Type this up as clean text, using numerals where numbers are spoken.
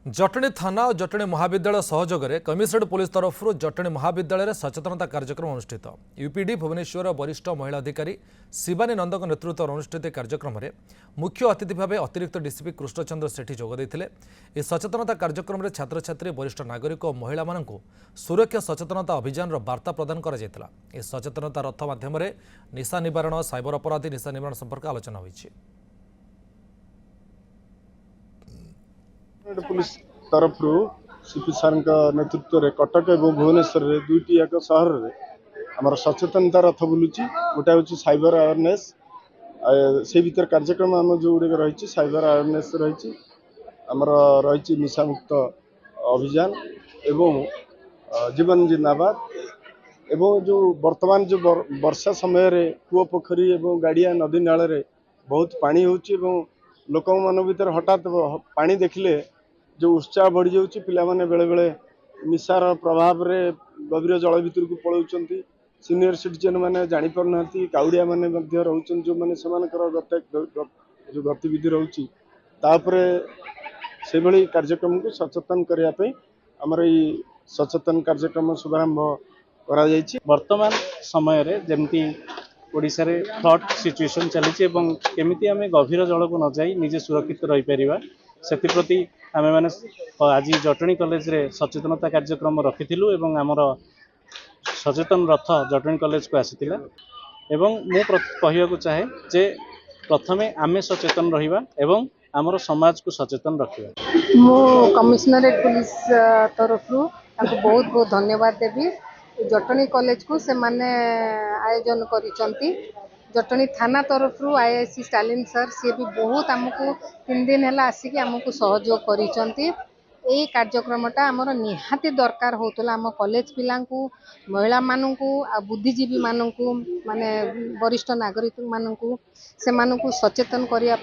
जटणी थाना और जटणी महाविद्यालय सहयोग में कमिशनरेट पुलिस तरफ जटणी महाविद्यालय सचेतनता कार्यक्रम अनुष्ठित। यूपीडी भुवनेश्वर वरिष्ठ महिला अधिकारी शिवानी नंदक नेतृत्व अनुष्ठित कार्यक्रम में मुख्य अतिथि भाव अतिरिक्त डीसीपी कृष्णचंद्र सेठी जोगदेते। इस सचेतनता कार्यक्रम में छात्र छात्री वरिष्ठ नागरिक और महिला मानू सुरक्षा सचेतनता अभियान बार्ता प्रदान कर सचेतनता रथ माध्यम निशा निवारण साइबर अपराधी निशा निवारण संपर्क आलोचना होती। पुलिस तरफ सीपी सार नेतृत्व में कटक और भुवनेश्वर दुईटी एक सहर में आम सचेतनता रथ बुलूची। गोटे हूँ साइबर अवेयरनेस से भर कार्यक्रम आम जो गुड़िक रही साइबर अवेयरनेस रही आमर रही निशामुक्त अभियान एवं जीवन जिंदाबाद एवं जो वर्तमान जो वर्षा समय कूओ पोखरी एवं गाड़िया नदी नाल बहुत पानी होची लोक मान भर हठात पानी देखले जो उत्साह बढ़ी जाऊँगी पिला माने बेले बेले निशार प्रभाव रे गभीर जल भितर को पलाउछंती। सीनियर सिटीजन माने जानी पार ना काउड़िया माने मध्य रहउछन जो माने समानकर जो गतिविधि रहउची तापरे से भली कार्यक्रम को सचेतन करिया पे हमर ई सचेतन कार्यक्रम शुभारंभ करा जायछि। वर्तमान समय रे जेमती ओडिसा रे फ्लड सिचुएशन चली केमिति आम गभीर जल को न जाई निजे सुरक्षित रही परिबा सेति प्रति आमे माने आज जटणी कॉलेज रे सचेतनता कार्यक्रम रखिथिलु एवं आमर सचेतन रथ जटणी कॉलेज को आसीथिला एवं मु कहिया चाहे जे प्रथमे आमे सचेतन रहिबा एवं आमर समाज को सचेतन रखिबा। मु कमिशनरेट पुलिस तरफ बहुत बहुत धन्यवाद देवी। जटणी कॉलेज को से माने आयोजन करिसंती। जटणी थाना तरफ आईआईसी स्टालिन सर सी भी बहुत आमको 3 दिन है आसिक आमको सहयोग करिसंती। यही कार्यक्रमटा आमर निहाती दरकार होतला आम कॉलेज पिलांकु महिला मानू आ बुद्धिजीवी मानू माने वरिष्ठ नागरिक मानू से सचेतन करिया